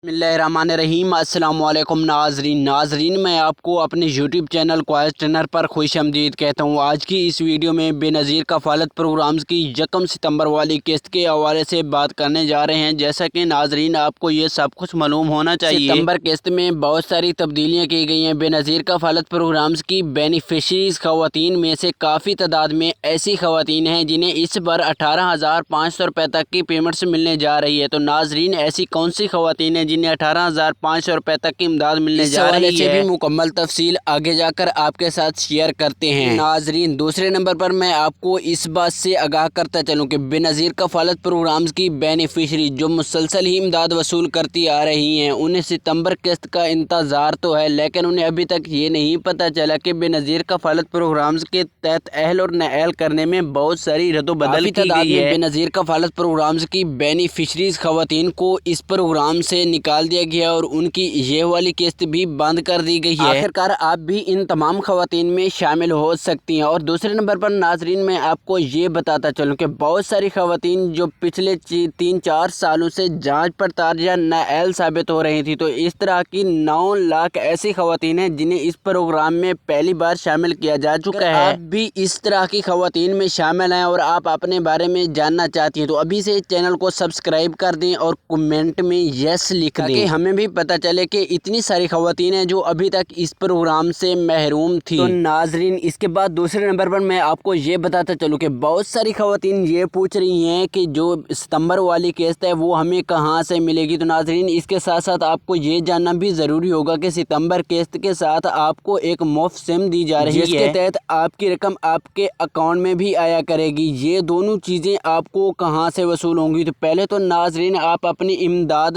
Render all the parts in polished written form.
बिस्मिल्लाहिर्रहमानिर्रहीम। अस्सलामुअलैकुम नाजरीन, मैं आपको अपने यूट्यूब चैनल क्वाइस ट्रेनर पर खुशामदीद कहता हूँ। आज की इस वीडियो में बेनज़ीर कफ़ालत प्रोग्राम्स की 1 सितंबर वाली किस्त के हवाले से बात करने जा रहे हैं। जैसा कि नाजरीन आपको ये सब कुछ मालूम होना चाहिए, सितंबर किस्त में बहुत सारी तब्दीलियाँ की गई हैं। बेनज़ीर कफ़ालत प्रोग्राम्स की बेनिफिशरीज़ ख़वातीन में से काफ़ी तादाद में ऐसी ख़वातीन हैं जिन्हें इस बार 18,500 रुपये तक की पेमेंट्स मिलने जा रही है। तो नाजरीन ऐसी कौन सी ख़वातीन हैं जिन्हें 18,500 रुपये तक की इमदाद मिलने जा रही है, इस हवाले से भी मुकम्मल तफसील आगे जाकर आपके साथ शेयर करते हैं। नाजरीन दूसरे नंबर पर मैं आपको इस बात से आगाह करता चलूँ कि बेनज़ीर कफ़ालत प्रोग्राम्स की बेनिफिशरी जो मुसलसल ही इमदाद वसूल करती आ रही हैं, उन्हें सितंबर किस्त का इंतज़ार तो है, लेकिन उन्हें अभी तक ये नहीं पता चला कि बेनज़ीर कफ़ालत प्रोग्राम्स के तहत अहल और नाअहल करने में बहुत सारी रद्दोबदल की गई है। बेनज़ीर कफ़ालत प्रोग्राम्स की बेनिफिशरीज़ ख़वातीन को इस प्रोग्राम से निकाल दिया गया और उनकी ये वाली किस्त भी बंद कर दी गई है। आखिरकार आप भी इन तमाम ख़वातीन में शामिल हो सकती हैं। और दूसरे नंबर पर नाजरीन मैं आपको ये बताता चलूँ कि बहुत सारी ख़वातीन जो पिछले 3-4 सालों से जांच पड़ताल या नाअहल साबित हो रही थी, तो इस तरह की 9 लाख ऐसी ख़वातीन हैं जिन्हें इस प्रोग्राम में पहली बार शामिल किया जा चुका है। आप भी इस तरह की ख़वातीन में शामिल हैं और आप अपने बारे में जानना चाहती हैं, तो अभी से चैनल को सब्सक्राइब कर दें और कमेंट में यस लिख दें, ताकि हमें भी पता चले कि इतनी सारी ख़वातीन हैं जो अभी तक इस प्रोग्राम से महरूम थी। तो नाजरीन इसके बाद दूसरे नंबर पर मैं आपको ये बताता चलूँ कि बहुत सारी ख़वातीन ये पूछ रही हैं कि जो सितंबर वाली किस्त है वो हमें कहाँ से मिलेगी। तो नाजरीन इसके साथ साथ आपको ये जानना भी ज़रूरी होगा कि सितंबर किस्त के साथ आपको एक मुफ्त सिम दी जा रही है, जिसके तहत आपकी रकम आपके अकाउंट में भी आया करेगी। ये दोनों चीज़ें आपको कहाँ से वसूल होंगी? तो पहले तो नाजरीन आप अपनी इमदाद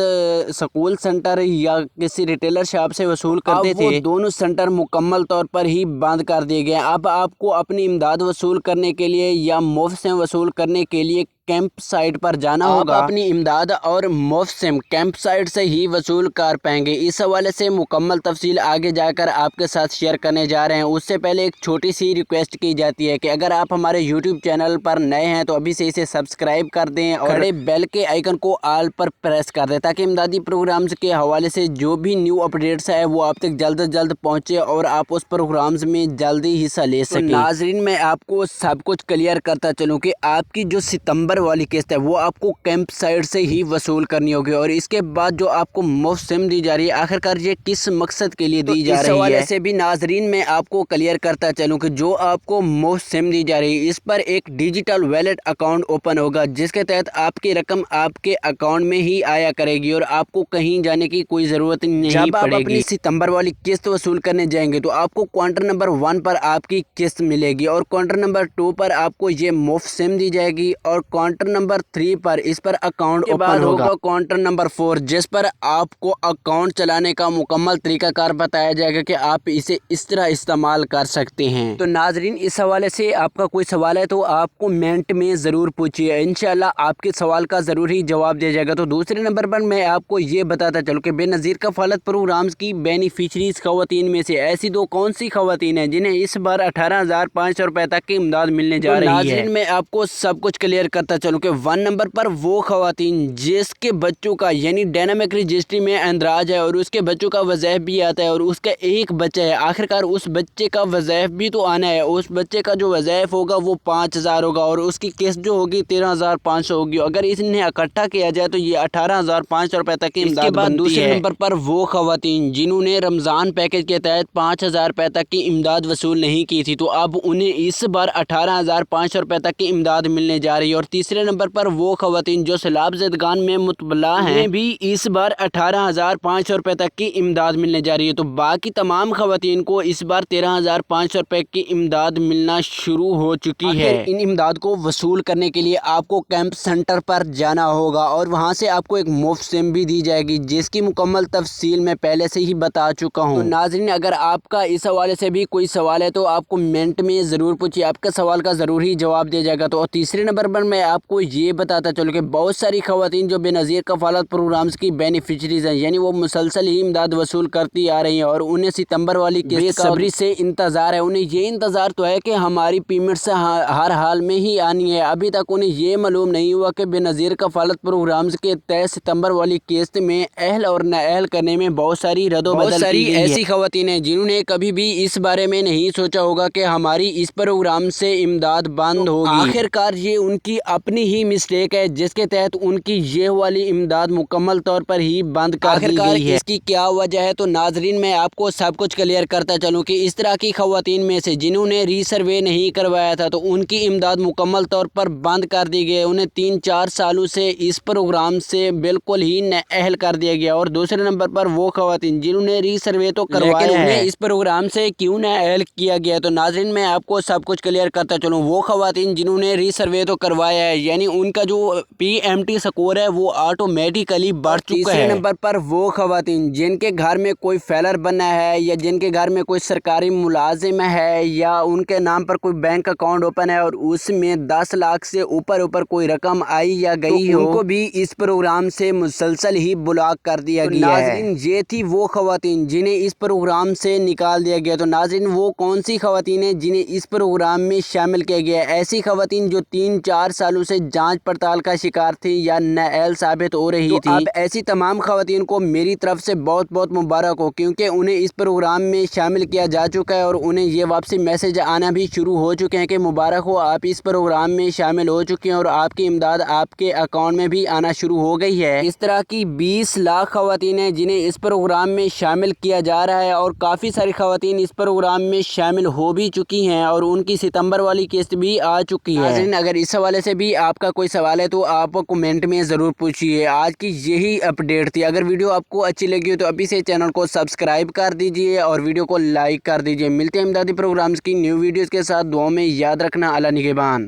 स्कूल सेंटर या किसी रिटेलर शॉप से वसूल करते थे, वो दोनों सेंटर मुकम्मल तौर पर ही बंद कर दिए गए। अब आपको अपनी इमदाद वसूल करने के लिए या मुफ्त से वसूल करने के लिए कैंप साइट पर जाना होगा। अपनी इमदाद और मुफ्त सिम कैंप साइट से ही वसूल कर पाएंगे। इस हवाले से मुकम्मल तफसील आगे जाकर आपके साथ शेयर करने जा रहे हैं। उससे पहले एक छोटी सी रिक्वेस्ट की जाती है कि अगर आप हमारे यूट्यूब चैनल पर नए हैं तो अभी से इसे सब्सक्राइब कर दें और बड़े बेल के आइकन को ऑल पर प्रेस कर दें, ताकि इमदादी प्रोग्राम्स के हवाले से जो भी न्यू अपडेट्स है वो आप तक जल्द से जल्द पहुँचे और आप उस प्रोग्राम्स में जल्दी हिस्सा ले सकें। नाजरीन मैं आपको सब कुछ क्लियर करता चलूँ कि आपकी जो सितंबर वाली किस्त है वो आपको कैंप साइट से ही वसूल करनी होगी। और इसके बाद जो आपको मुफ्त सिम दी जा रही है, आखिरकार ये किस मकसद के लिए दी जा रही है, इस हवाले से भी नाजरीन मैं आपको क्लियर करता चलूं कि जो आपको मुफ्त सिम दी जा रही है इस पर एक डिजिटल वॉलेट अकाउंट ओपन होगा, जिसके तहत आपकी रकम आपके अकाउंट में ही आया करेगी और आपको कहीं जाने की कोई जरूरत नहीं पड़ेगी। जब आप अपनी सितंबर वाली किस्त वसूल करने जाएंगे तो आपको क्वार्टर नंबर 1 पर आपकी किस्त मिलेगी और क्वार्टर नंबर 2 पर आपको ये मुफ्त सिम दी जाएगी और काउंटर नंबर 3 पर इस पर अकाउंट ओपन होगा। काउंटर नंबर 4 जिस पर आपको अकाउंट चलाने का मुकम्मल तरीकाकार बताया जाएगा कि आप इसे इस तरह इस्तेमाल कर सकते हैं। तो नाजरीन इस हवाले से आपका कोई सवाल है तो आप कमेंट में ज़रूर पूछिए, इंशाल्लाह आपके सवाल का ज़रूर ही जवाब दिया जाएगा। तो दूसरे नंबर पर मैं आपको ये बताता चलूँ कि बेनज़ीर कफ़ालत प्रोग्राम्स की बेनिफिशरीज़ ख़वातीन में से ऐसी दो कौन सी ख़वातीन हैं जिन्हें इस बार 18,500 रुपये तक की इमदाद मिलने जा रही है। नाजरीन मैं आपको सब कुछ क्लियर करता चलूँ कि 1 नंबर पर वो ख़वातीन जिसके बच्चों का यानी डायनामिक रजिस्ट्री में अंदराज है और उसके बच्चों का वज़ैफ़ भी आता है और उसका एक बच्चा है, आखिरकार उस बच्चे का वज़ैफ़ भी तो आना है। उस बच्चे का जो वज़ैफ़ होगा वो 5,000 होगा और उसकी किस्त जो होगी 13,500 होगी। अगर इन्हें इकट्ठा किया जाए तो ये 18,500 रुपये तक की इमदाद बनती है। दूसरे नंबर पर वो ख़वातीन जिन्होंने रमज़ान पैकेज के तहत 5,000 रुपये तक की इमदाद वसूल नहीं की थी, तो अब उन्हें इस बार 18,500 रुपये तक की इमदाद मिलने जा रही है। और तीसरे नंबर पर वो ख़वातीन जो सैलाब ज़दगान में मुतबला हैं भी इस बार 18,500 रुपये तक की इमदाद मिलने जा रही है। तो बाकी तमाम ख़वातीन को इस बार 13,500 रुपये की इमदाद मिलना शुरू हो चुकी है। इन इमदाद को वसूल करने के लिए आपको कैंप सेंटर पर जाना होगा और वहाँ से आपको एक मुफ्त सिम भी दी जाएगी, जिसकी मुकम्मल तफसील मैं पहले से ही बता चुका हूँ। तो नाज़रीन अगर आपका इस हवाले से भी कोई सवाल है तो आप कमेंट में ज़रूर पूछिए, आपका सवाल का ज़रूर ही जवाब दिया जाएगा। तो तीसरे नंबर पर मैं آپ کو یہ بتاتا چلو کہ بہت ساری خواتین جو بے نظیر کفالت پروگرامز کی بینیفیشریز ہیں، یعنی وہ مسلسل ہی امداد وصول کرتی آ رہی ہیں اور انہیں ستمبر والی قسط کا صبری سے انتظار ہے۔ انہیں یہ انتظار تو ہے کہ ہماری پیمنٹس ہر حال میں ہی آنی ہے۔ ابھی تک انہیں یہ معلوم نہیں ہوا کہ بے نظیر کفالت پروگرامز کے تحت ستمبر والی قسط میں اہل اور نااہل کرنے میں بہت ساری رد و بدل کی گئی ہے۔ ایسی خواتین ہیں جنہوں نے کبھی بھی اس بارے میں نہیں سوچا ہوگا کہ ہماری اس پروگرام سے امداد بند ہوگی۔ آخر کار یہ ان کی اپنی ہی مسٹیک ہے جس کے تحت ان کی یہ والی امداد مکمل طور پر ہی بند کر دی گئی ہے۔ اس کی کیا وجہ ہے تو ناظرین میں آپ کو سب کچھ کلیئر کرتا چلوں کہ اس طرح کی خواتین میں سے جنہوں نے ری سروے نہیں کروایا تھا تو ان کی امداد مکمل طور پر بند کر دی گئی۔ انہیں 3-4 سالوں سے اس پروگرام سے بالکل ہی نااہل کر دیا گیا۔ اور دوسرے نمبر پر وہ خواتین جنہوں نے ری سروے تو کروایا لیکن انہیں اس پروگرام سے کیوں نااہل کیا گیا تو ناظرین میں آپ کو سب کچھ کلیئر کرتا چلوں۔ وہ خواتین جنہوں نے ری سروے تو کروایا ہے یعنی ان کا جو PMT سکور ہے وہ آٹومیٹیکلی بڑھ چکا ہے۔ تیسرے نمبر پر وہ خواتین جن کے گھر میں کوئی فیلر بنا ہے یا جن کے گھر میں کوئی سرکاری ملازم ہے یا ان کے نام پر کوئی بینک اکاؤنٹ اوپن ہے اور اس میں 10 لاکھ سے اوپر کوئی رقم آئی یا گئی ہو، ان کو بھی اس پروگرام سے مسلسل ہی بلاک کر دیا گیا ہے۔ ناظرین یہ تھی وہ خواتین جنہیں اس پروگرام سے نکال دیا گیا۔ تو ناظرین وہ کون سی خواتین ہیں جنہیں اس پروگرام میں شامل کیا گیا ہے؟ ایسی خواتین جو 3-4 سالوں سے جانچ پڑتال کا شکار تھی یا نااہل ثابت ہو رہی تھی۔ اب ایسی تمام خواتین کو میری طرف سے بہت بہت مبارک ہو کیونکہ انہیں اس پروگرام میں شامل کیا جا چکا ہے اور انہیں یہ واپسی میسج آنا بھی شروع ہو چکے ہیں کہ مبارک ہو، آپ اس پروگرام میں شامل ہو چکے ہیں اور آپ کی امداد آپ کے اکاؤنٹ میں بھی آنا شروع ہو گئی ہے۔ اس طرح کی 20 لاکھ خواتین ہیں جنہیں اس پروگرام میں شامل کیا جا رہا ہے اور کافی ساری خواتین اس پروگرام میں شامل ہو بھی چکی ہیں اور ان کی ستمبر والی قسط بھی آ چکی ہے۔ ناظرین اگر اس حوالے سے بھی آپ کا کوئی سوال ہے تو آپ کمنٹ میں ضرور پوچھیے۔ آج کی یہی اپڈیٹ تھی۔ اگر ویڈیو آپ کو اچھی لگی ہو تو ابھی سے چینل کو سبسکرائب کر دیجئے اور ویڈیو کو لائک کر دیجئے۔ ملتے ہیں امدادی پروگرامز کی نیو ویڈیوز کے ساتھ، دعاؤں میں یاد رکھنا۔ اللہ نگہبان۔